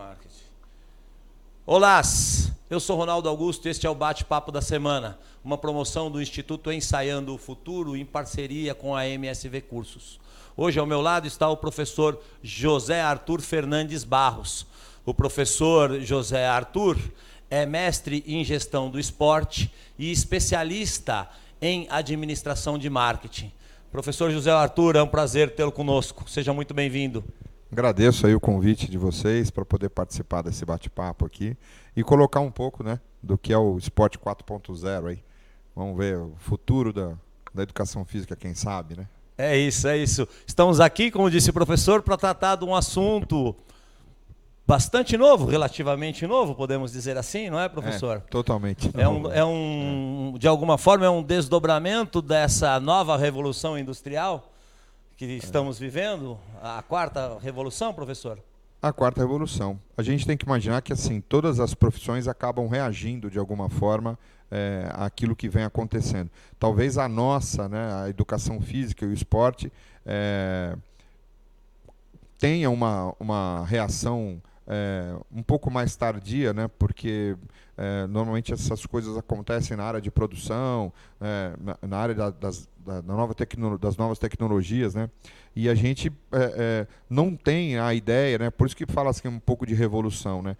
Marketing. Olá, eu sou Ronaldo Augusto e este é o Bate-Papo da Semana, uma promoção do Instituto Ensaiando o Futuro em parceria com a MSV Cursos. Hoje ao meu lado está o professor José Arthur Fernandes Barros. O professor José Arthur é mestre em gestão do esporte e especialista em administração de marketing. Professor José Arthur, é um prazer tê-lo conosco. Seja muito bem-vindo. Agradeço aí o convite de vocês para poder participar desse bate-papo aqui e colocar um pouco, né, do que é o esporte 4.0 aí. Vamos ver o futuro da educação física, quem sabe, né? É isso, é isso. Estamos aqui, como disse o professor, para tratar de um assunto bastante novo, relativamente novo, podemos dizer assim, não é, professor? Totalmente. De alguma forma, é um desdobramento dessa nova revolução industrial que estamos vivendo, a quarta revolução, professor? A quarta revolução. A gente tem que imaginar que assim todas as profissões acabam reagindo de alguma forma àquilo que vem acontecendo. Talvez a nossa, né, a educação física e o esporte tenha uma reação um pouco mais tardia, né, porque normalmente essas coisas acontecem na área de produção, na área das novas tecnologias, né? E a gente não tem a ideia, né? Por isso que fala assim um pouco de revolução, né?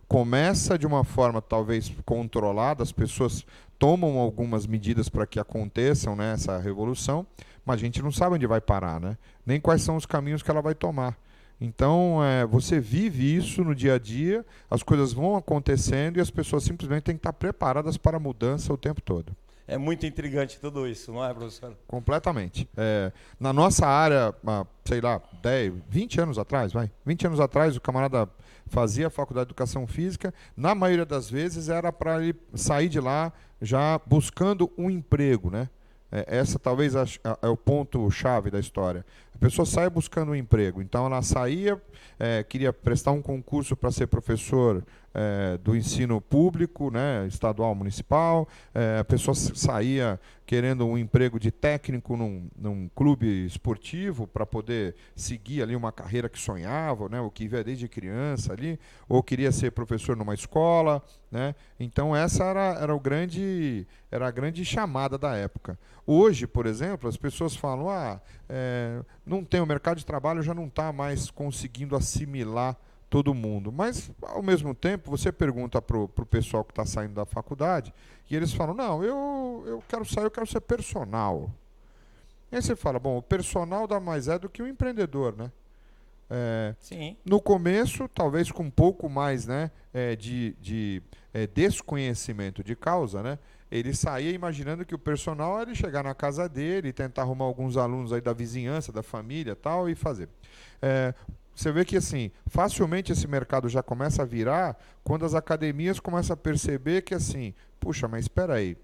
Começa de uma forma talvez controlada, as pessoas tomam algumas medidas para que aconteçam, né, essa revolução, mas a gente não sabe onde vai parar, né? Nem quais são os caminhos que ela vai tomar. Então, você vive isso no dia a dia, as coisas vão acontecendo e as pessoas simplesmente têm que estar preparadas para a mudança o tempo todo. É muito intrigante tudo isso, não é, professor? Completamente. Na nossa área, sei lá, 10, 20 anos atrás, 20 anos atrás, o camarada fazia a faculdade de educação física, na maioria das vezes era para ele sair de lá já buscando um emprego, né? Essa talvez é o ponto-chave da história. A pessoa sai buscando um emprego. Então, ela saía, queria prestar um concurso para ser professor do ensino público, né, estadual, municipal. A pessoa saía querendo um emprego de técnico num clube esportivo para poder seguir ali uma carreira que sonhava, né, o que via desde criança ali, ou queria ser professor numa escola, né? Então essa era a grande chamada da época. Hoje, por exemplo, as pessoas falam, não tem, o mercado de trabalho já não está mais conseguindo assimilar todo mundo. Mas, ao mesmo tempo, você pergunta para o pessoal que está saindo da faculdade e eles falam, não, eu quero sair, eu quero ser personal. E aí você fala, bom, o personal dá mais do que o empreendedor, né? Sim. No começo, talvez com um pouco mais, né, de desconhecimento de causa, né? Ele saía imaginando que o personal era chegar na casa dele e tentar arrumar alguns alunos aí da vizinhança, da família, tal, e fazer. Você vê que assim, facilmente esse mercado já começa a virar quando as academias começam a perceber que assim, puxa, mas espera aí,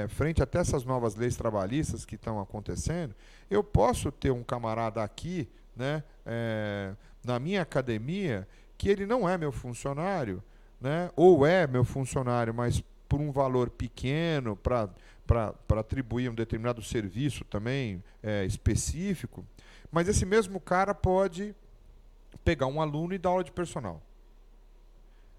frente até essas novas leis trabalhistas que estão acontecendo, eu posso ter um camarada aqui, né, na minha academia, que ele não é meu funcionário, né, ou é meu funcionário, mas por um valor pequeno, para atribuir um determinado serviço também específico, mas esse mesmo cara pode pegar um aluno e dar aula de personal.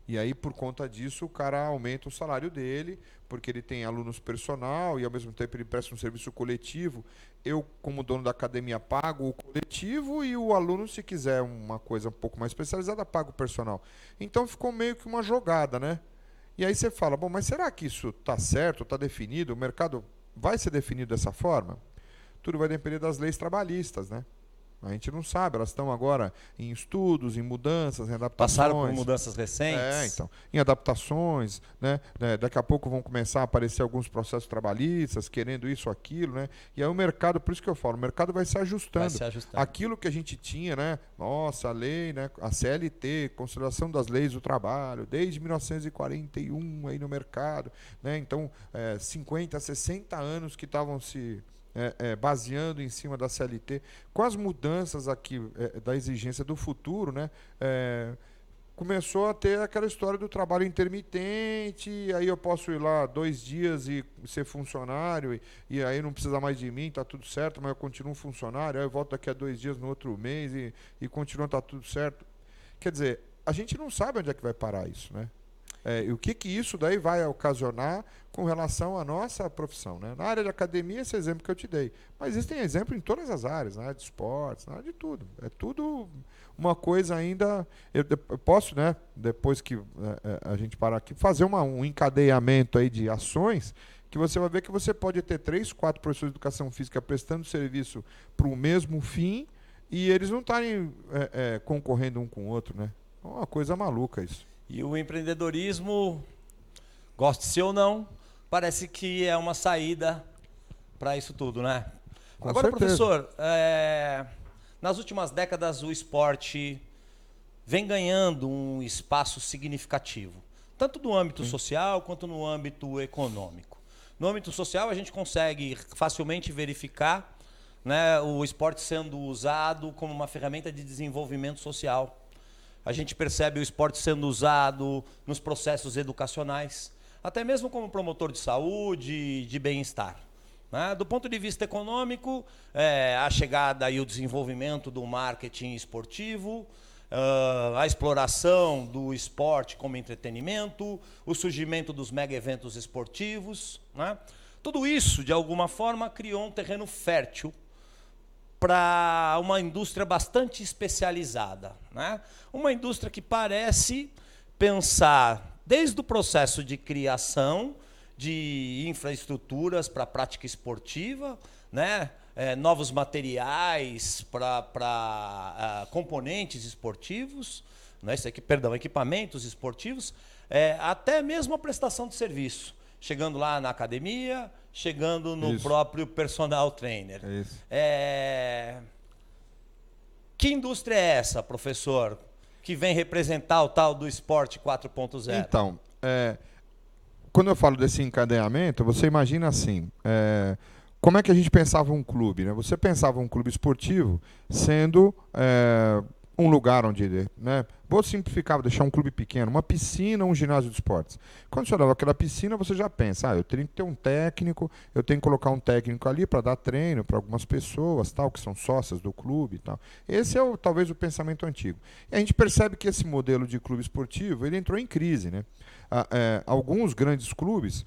E aí, por conta disso, o cara aumenta o salário dele, porque ele tem alunos personal e, ao mesmo tempo, ele presta um serviço coletivo. Eu, como dono da academia, pago o coletivo e o aluno, se quiser uma coisa um pouco mais especializada, paga o personal. Então, ficou meio que uma jogada, né? E aí você fala, bom, mas será que isso está certo, está definido? O mercado vai ser definido dessa forma? Tudo vai depender das leis trabalhistas, né? A gente não sabe, elas estão agora em estudos, em mudanças, em adaptações. Passaram por mudanças recentes. Então, em adaptações, né? Daqui a pouco vão começar a aparecer alguns processos trabalhistas, querendo isso ou aquilo, né? E aí o mercado, por isso que eu falo, o mercado vai se ajustando. Vai se ajustando. Aquilo que a gente tinha, né? Nossa, a lei, né? A CLT, Consolidação das Leis do Trabalho, desde 1941 aí no mercado, né? Então, 50, 60 anos que estavam se baseando em cima da CLT, com as mudanças aqui da exigência do futuro, né, começou a ter aquela história do trabalho intermitente, aí eu posso ir lá 2 dias e ser funcionário, e aí não precisa mais de mim, tá tudo certo, mas eu continuo funcionário, aí eu volto daqui a 2 dias no outro mês e continua, tá tudo certo. Quer dizer, a gente não sabe onde é que vai parar isso, né? E o que isso daí vai ocasionar com relação à nossa profissão, né? Na área de academia, esse exemplo que eu te dei. Mas existem exemplos em todas as áreas, na área de esportes, na área de tudo. É tudo uma coisa ainda... Eu posso, né, depois que a gente parar aqui, fazer um encadeamento aí de ações que você vai ver que você pode ter 3, 4 professores de educação física prestando serviço para o mesmo fim e eles não estarem concorrendo um com o outro, né? É uma coisa maluca isso. E o empreendedorismo, goste-se ou não, parece que é uma saída para isso tudo, né? Com Agora, certeza. professor, nas últimas décadas o esporte vem ganhando um espaço significativo, tanto no âmbito social quanto no âmbito econômico. No âmbito social a gente consegue facilmente verificar, né, o esporte sendo usado como uma ferramenta de desenvolvimento social. A gente percebe o esporte sendo usado nos processos educacionais, até mesmo como promotor de saúde, de bem-estar. Né? Do ponto de vista econômico, a chegada e o desenvolvimento do marketing esportivo, a exploração do esporte como entretenimento, o surgimento dos mega-eventos esportivos. Né? Tudo isso, de alguma forma, criou um terreno fértil para uma indústria bastante especializada, né? Uma indústria que parece pensar desde o processo de criação de infraestruturas para a prática esportiva, né? Novos materiais para componentes esportivos, né? Equipamentos esportivos, até mesmo a prestação de serviço, chegando lá na academia, chegando no próprio personal trainer. É isso. Que indústria é essa, professor, que vem representar o tal do esporte 4.0? Então, quando eu falo desse encadeamento, você imagina assim, como é que a gente pensava um clube, né? Você pensava um clube esportivo sendo um lugar onde, né? Vou simplificar, vou deixar um clube pequeno, uma piscina, um ginásio de esportes. Quando você olha aquela piscina, você já pensa, eu tenho que ter um técnico, eu tenho que colocar um técnico ali para dar treino para algumas pessoas, tal, que são sócias do clube e tal. Esse é talvez o pensamento antigo. E a gente percebe que esse modelo de clube esportivo, ele entrou em crise, né? Alguns grandes clubes,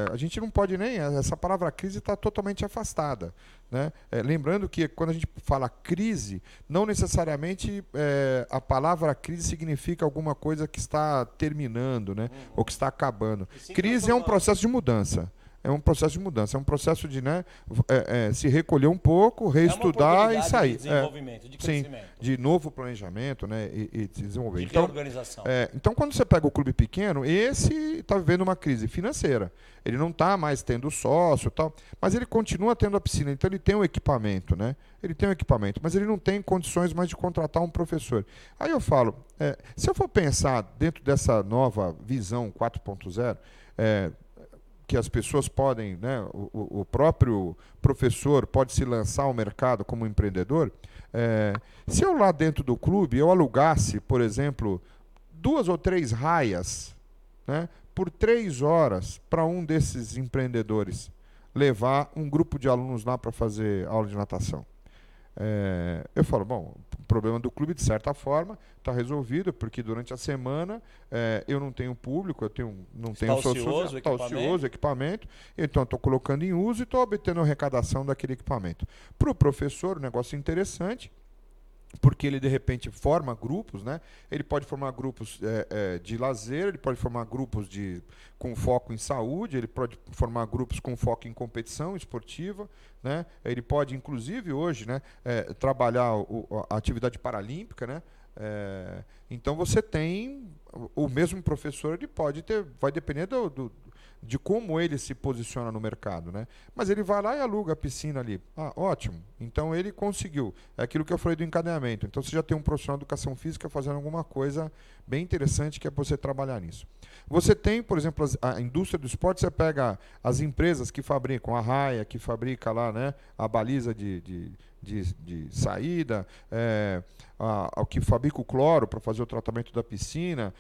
a gente não pode nem... Essa palavra crise está totalmente afastada, né? Lembrando que quando a gente fala crise, não necessariamente a palavra crise significa alguma coisa que está terminando, né? Ou que está acabando. Crise é um processo de mudança. É um processo de mudança, é um processo de, né, se recolher um pouco, reestudar e sair. De desenvolvimento, de crescimento. Sim, de novo planejamento, né, e desenvolver. De reorganização. Então, quando você pega o clube pequeno, esse está vivendo uma crise financeira. Ele não está mais tendo sócio e tal, mas ele continua tendo a piscina, então ele tem um equipamento, né? Ele tem um equipamento, mas ele não tem condições mais de contratar um professor. Aí eu falo, se eu for pensar dentro dessa nova visão 4.0, que as pessoas podem, né, o próprio professor pode se lançar ao mercado como empreendedor, se eu lá dentro do clube eu alugasse, por exemplo, 2 ou 3 raias, né, por 3 horas para um desses empreendedores levar um grupo de alunos lá para fazer aula de natação. Eu falo, bom, o problema do clube, de certa forma, está resolvido, porque durante a semana eu não tenho público, não tenho ocioso o equipamento, então estou colocando em uso e estou obtendo a arrecadação daquele equipamento. Para o professor, um negócio interessante, porque ele, de repente, forma grupos, né? Ele pode formar grupos de lazer, ele pode formar grupos com foco em saúde, ele pode formar grupos com foco em competição esportiva, né? Ele pode, inclusive, hoje, né, trabalhar a atividade paralímpica, né? Então, você tem o mesmo professor, ele pode ter, vai depender de como ele se posiciona no mercado, né? Mas ele vai lá e aluga a piscina ali. Ótimo. Então ele conseguiu. É aquilo que eu falei do encadeamento. Então você já tem um profissional de educação física fazendo alguma coisa bem interessante, que é você trabalhar nisso. Você tem, por exemplo, a indústria do esporte, você pega as empresas que fabricam a raia, que fabrica lá, né, a baliza de saída, a que fabrica o cloro para fazer o tratamento da piscina,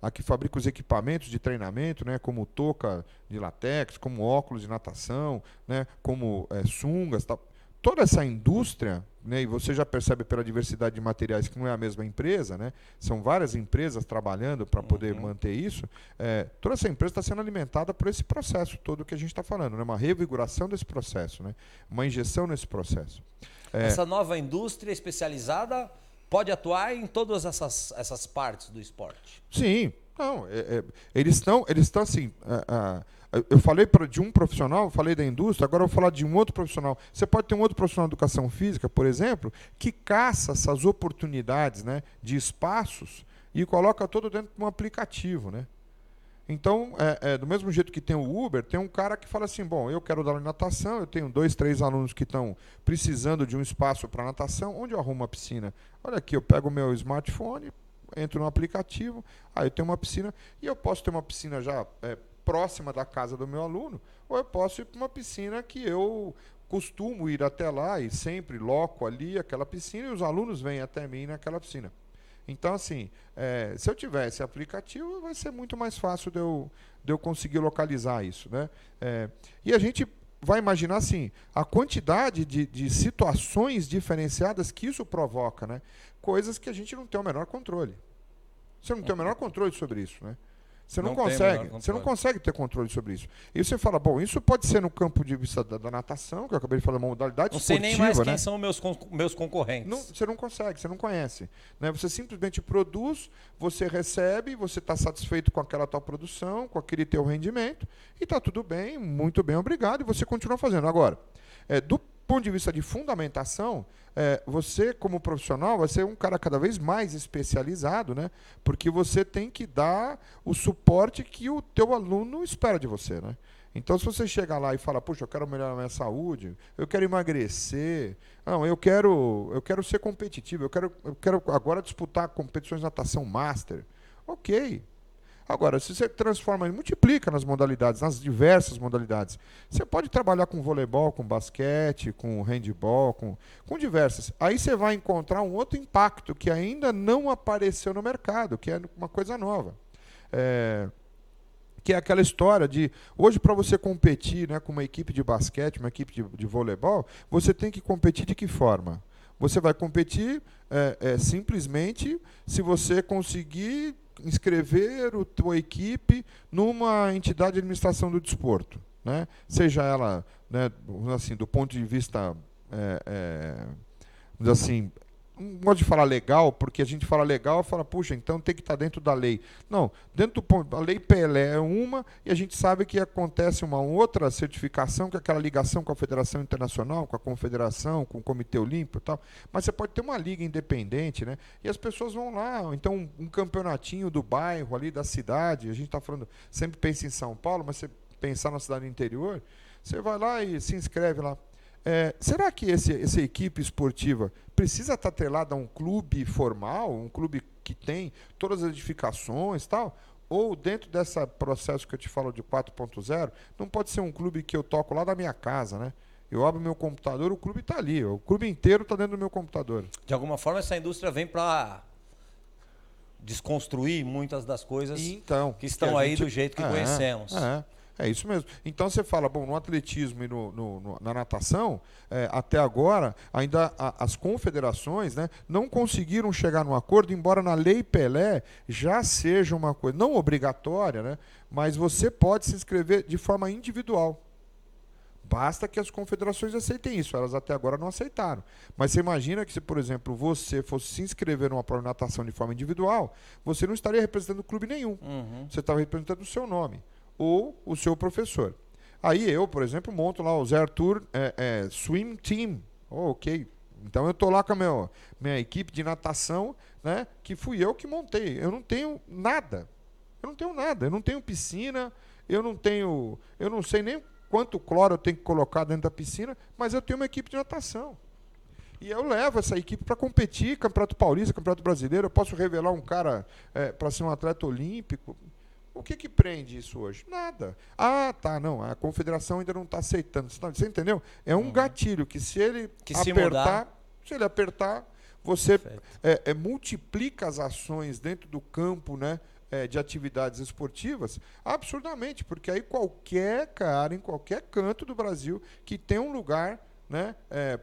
a que fabrica os equipamentos de treinamento, né, como touca de látex, como óculos de natação, né, como sungas, tal. toda essa indústria, né, e você já percebe pela diversidade de materiais que não é a mesma empresa, né, são várias empresas trabalhando para poder manter isso, toda essa empresa está sendo alimentada por esse processo todo que a gente está falando, né, uma revigoração desse processo, né, uma injeção nesse processo. Essa nova indústria especializada pode atuar em todas essas partes do esporte? Sim. Não, eles estão assim. Eu falei de um profissional, falei da indústria, agora eu vou falar de um outro profissional. Você pode ter um outro profissional de educação física, por exemplo, que caça essas oportunidades, né, de espaços e coloca todo dentro de um aplicativo, né? Então, do mesmo jeito que tem o Uber, tem um cara que fala assim, bom, eu quero dar aula de natação, eu tenho 2, 3 alunos que estão precisando de um espaço para natação, onde eu arrumo uma piscina? Olha aqui, eu pego o meu smartphone, entro no aplicativo, aí eu tenho uma piscina, e eu posso ter uma piscina já próxima da casa do meu aluno, ou eu posso ir para uma piscina que eu costumo ir até lá e sempre loco ali aquela piscina e os alunos vêm até mim naquela piscina. Então, assim, se eu tiver esse aplicativo, vai ser muito mais fácil de eu conseguir localizar isso, né? E a gente vai imaginar, assim, a quantidade de situações diferenciadas que isso provoca, né? Coisas que a gente não tem o menor controle. Você não tem o menor controle sobre isso, né? Você não consegue ter controle sobre isso. E você fala, bom, isso pode ser no campo de vista da natação, que eu acabei de falar, uma modalidade esportiva. Não sei nem mais né? quem são meus concorrentes. Você não consegue, você não conhece. Né? Você simplesmente produz, você recebe, você está satisfeito com aquela tal produção, com aquele teu rendimento, e está tudo bem, muito bem, obrigado, e você continua fazendo. Agora, do ponto de vista de fundamentação, você, como profissional, vai ser um cara cada vez mais especializado, né? Porque você tem que dar o suporte que o teu aluno espera de você, né? Então, se você chegar lá e fala, puxa, eu quero melhorar a minha saúde, eu quero emagrecer, não, eu quero ser competitivo, eu quero agora disputar competições de natação master. Ok. Agora, se você transforma e multiplica nas modalidades, nas diversas modalidades, você pode trabalhar com voleibol, com basquete, com handebol, com diversas. Aí você vai encontrar um outro impacto que ainda não apareceu no mercado, que é uma coisa nova. Que é aquela história de, hoje para você competir, né, com uma equipe de basquete, uma equipe de voleibol, você tem que competir de que forma? Você vai competir simplesmente se você conseguir inscrever a tua equipe numa entidade de administração do desporto, né? Seja ela, né, assim, do ponto de vista, assim, não gosto de falar legal, porque a gente fala legal e fala, puxa, então tem que estar dentro da lei. Não, dentro do ponto, a lei Pelé é uma, e a gente sabe que acontece uma outra certificação, que é aquela ligação com a Federação Internacional, com a Confederação, com o Comitê Olímpico e tal, mas você pode ter uma liga independente, né? E as pessoas vão lá, então um campeonatinho do bairro ali, da cidade, a gente está falando, sempre pensa em São Paulo, mas você pensar na cidade interior, você vai lá e se inscreve lá. Será que essa equipe esportiva precisa estar atrelada a um clube formal, um clube que tem todas as edificações e tal? Ou dentro desse processo que eu te falo de 4.0, não pode ser um clube que eu toco lá da minha casa, né? Eu abro meu computador, o clube está ali, o clube inteiro está dentro do meu computador. De alguma forma, essa indústria vem para desconstruir muitas das coisas que estão aí do jeito que conhecemos. É isso mesmo. Então você fala, bom, no atletismo e na natação, até agora, ainda as confederações, né, não conseguiram chegar num acordo, embora na Lei Pelé já seja uma coisa, não obrigatória, né, mas você pode se inscrever de forma individual. Basta que as confederações aceitem isso. Elas até agora não aceitaram. Mas você imagina que se, por exemplo, você fosse se inscrever numa prova de natação de forma individual, você não estaria representando clube nenhum. Você estava representando o seu nome ou o seu professor. Aí eu, por exemplo, monto lá o Zé Arthur Swim Team. Ok. Então eu estou lá com a minha equipe de natação, né, que fui eu que montei. Eu não tenho nada. Eu não tenho piscina, eu não sei nem quanto cloro eu tenho que colocar dentro da piscina, mas eu tenho uma equipe de natação. E eu levo essa equipe para competir, Campeonato Paulista, Campeonato Brasileiro. Eu posso revelar um cara para ser um atleta olímpico. O que prende isso hoje? Nada. Não, a confederação ainda não está aceitando. Você entendeu? É um gatilho que se ele apertar, você multiplica as ações dentro do campo, né, de atividades esportivas absurdamente, porque aí qualquer cara, em qualquer canto do Brasil, que tem um lugar né,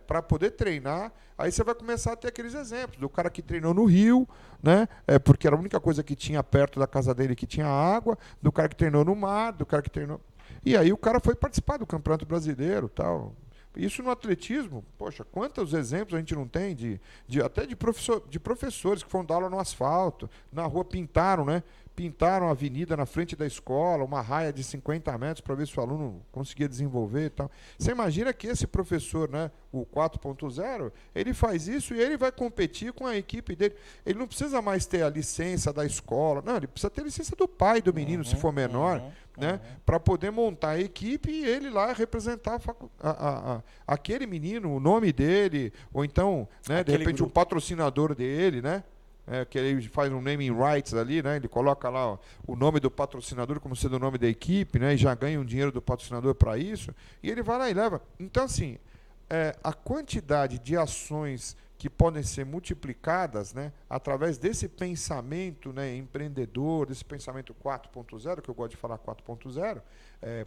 para poder treinar. Aí você vai começar a ter aqueles exemplos do cara que treinou no Rio, né, porque era a única coisa que tinha perto da casa dele que tinha água, do cara que treinou no mar, do cara que treinou... E aí o cara foi participar do Campeonato Brasileiro, tal. Isso no atletismo, poxa, quantos exemplos a gente não tem até de professores que foram dar aula no asfalto, na rua pintaram, né? Pintaram a avenida na frente da escola, uma raia de 50 metros para ver se o aluno conseguia desenvolver e tal. Você imagina que esse professor, né, o 4.0, ele faz isso e ele vai competir com a equipe dele. Ele não precisa mais ter a licença da escola, não, ele precisa ter a licença do pai do menino, se for menor, né, para poder montar a equipe e ele lá representar aquele menino, o nome dele, ou então, né, de repente, o patrocinador dele, né? Que ele faz um naming rights ali, né? Ele coloca lá ó, o nome do patrocinador como sendo o nome da equipe, né? E já ganha um dinheiro do patrocinador para isso. E ele vai lá e leva. Então, assim, a quantidade de ações que podem ser multiplicadas, né, através desse pensamento, né, empreendedor, desse pensamento 4.0, que eu gosto de falar 4.0,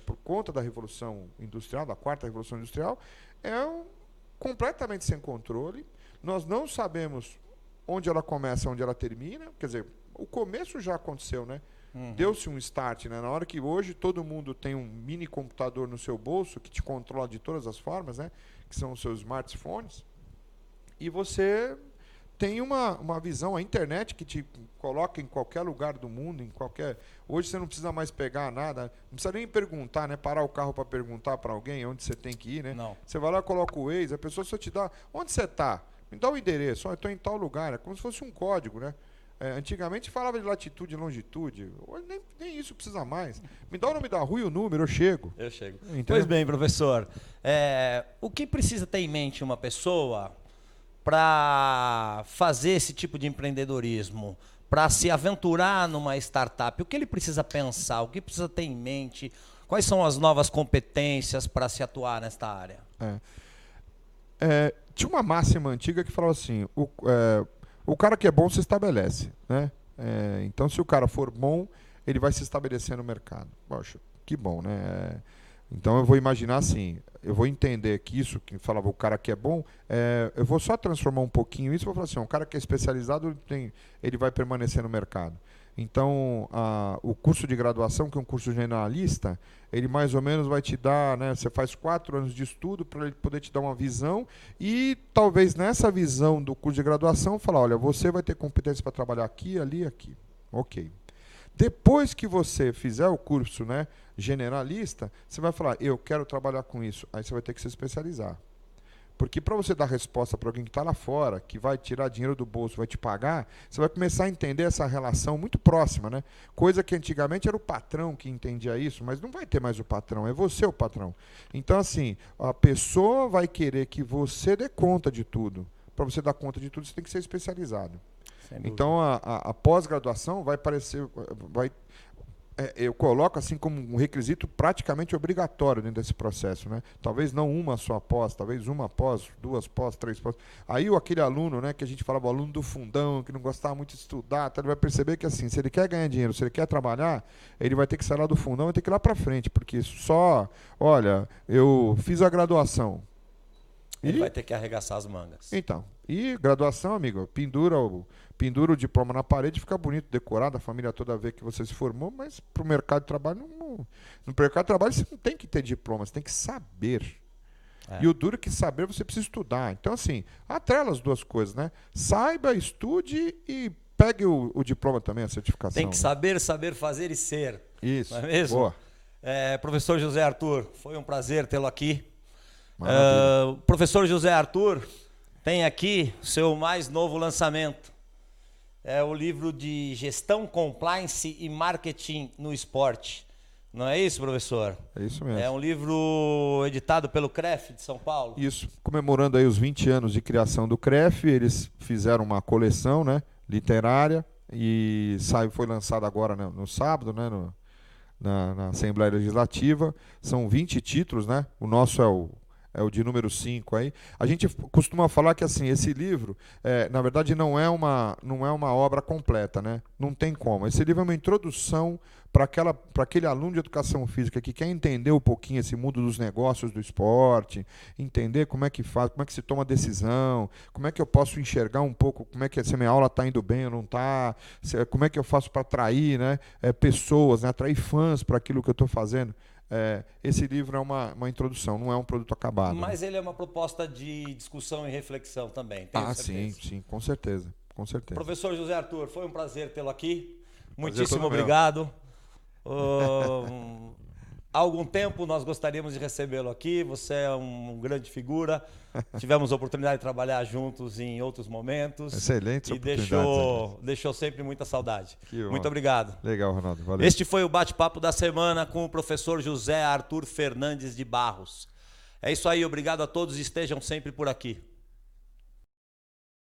por conta da Revolução Industrial, da quarta Revolução Industrial, completamente sem controle. Nós não sabemos onde ela começa, onde ela termina. Quer dizer, o começo já aconteceu, né? Deu-se um start, né? Na hora que hoje todo mundo tem um mini computador no seu bolso que te controla de todas as formas, né? Que são os seus smartphones. E você tem uma visão, a internet que te coloca em qualquer lugar do mundo, em qualquer... Hoje você não precisa mais pegar nada, não precisa nem perguntar, né? Parar o carro para perguntar para alguém onde você tem que ir, né? Não. Você vai lá, coloca o Waze, a pessoa só te dá... Onde você está? Me dá o endereço, eu estou em tal lugar, é como se fosse um código, né? Antigamente falava de latitude e longitude, hoje nem isso precisa mais. Me dá o nome da rua e o número, eu chego. Eu chego. Entendeu? Pois bem, professor, o que precisa ter em mente uma pessoa para fazer esse tipo de empreendedorismo, para se aventurar numa startup? O que ele precisa pensar, o que precisa ter em mente, quais são as novas competências para se atuar nesta área? Tinha uma máxima antiga que falava assim, o cara que é bom se estabelece, né? Então, se o cara for bom, ele vai se estabelecer no mercado. Poxa, que bom, né? Então, eu vou imaginar assim, eu vou entender que isso, que falava o cara que é bom, eu vou só transformar um pouquinho isso e vou falar assim, um cara que é especializado, ele vai permanecer no mercado. Então, o curso de graduação, que é um curso generalista, ele mais ou menos vai te dar, né, você faz 4 anos de estudo para ele poder te dar uma visão e talvez nessa visão do curso de graduação falar, olha, você vai ter competência para trabalhar aqui, ali e aqui. Ok. Depois que você fizer o curso, né, generalista, você vai falar, eu quero trabalhar com isso. Aí você vai ter que se especializar. Porque para você dar resposta para alguém que está lá fora, que vai tirar dinheiro do bolso, vai te pagar, você vai começar a entender essa relação muito próxima, né? Coisa que antigamente era o patrão que entendia isso, mas não vai ter mais o patrão, é você o patrão. Então, assim, a pessoa vai querer que você dê conta de tudo. Para você dar conta de tudo, você tem que ser especializado. Então, a pós-graduação vai parecer... eu coloco assim como um requisito praticamente obrigatório dentro desse processo, né? Talvez não uma só pós, talvez uma pós, 2 pós, 3 pós. Aí aquele aluno, né, que a gente falava, o aluno do fundão, que não gostava muito de estudar, ele vai perceber que assim, se ele quer ganhar dinheiro, se ele quer trabalhar, ele vai ter que sair lá do fundão, vai ter que ir lá para frente, porque olha, eu fiz a graduação. Ele vai ter que arregaçar as mangas. Então, e graduação, amigo, pendura o diploma na parede, fica bonito, decorado, a família toda vê que você se formou, mas para o mercado de trabalho, no mercado de trabalho você não tem que ter diploma, você tem que saber. E o duro é que saber você precisa estudar. Então, assim, atrela as duas coisas, né? Saiba, estude e pegue o diploma também, a certificação. Tem que saber fazer e ser. Isso. Não é mesmo? Boa. Professor José Arthur, foi um prazer tê-lo aqui. Professor José Arthur tem aqui seu mais novo lançamento. É o livro de Gestão, Compliance e Marketing no Esporte. Não é isso, professor? É isso mesmo. É um livro editado pelo CREF de São Paulo. Isso, comemorando aí os 20 anos de criação do CREF, eles fizeram uma coleção, né, literária e foi lançado agora, né, no sábado, né, na Assembleia Legislativa. São 20 títulos, né? O nosso é o de número 5 aí. A gente costuma falar que assim, esse livro, na verdade, não é uma obra completa, né? Não tem como. Esse livro é uma introdução para aquele aluno de educação física que quer entender um pouquinho esse mundo dos negócios do esporte, entender como é que faz, como é que se toma decisão, como é que eu posso enxergar um pouco, como é que se a minha aula está indo bem ou não está, como é que eu faço para atrair, né, pessoas, né, atrair fãs para aquilo que eu estou fazendo. Esse livro é uma introdução, não é um produto acabado. Mas ele é uma proposta de discussão e reflexão também, tenho certeza. Sim, com certeza, com certeza. Professor José Arthur, foi um prazer tê-lo aqui. Muitíssimo obrigado. Há algum tempo nós gostaríamos de recebê-lo aqui. Você é uma grande figura. Tivemos a oportunidade de trabalhar juntos em outros momentos. Excelente e deixou sempre muita saudade. Muito obrigado. Legal, Ronaldo. Valeu. Este foi o bate-papo da semana com o professor José Arthur Fernandes de Barros. É isso aí, obrigado a todos e estejam sempre por aqui.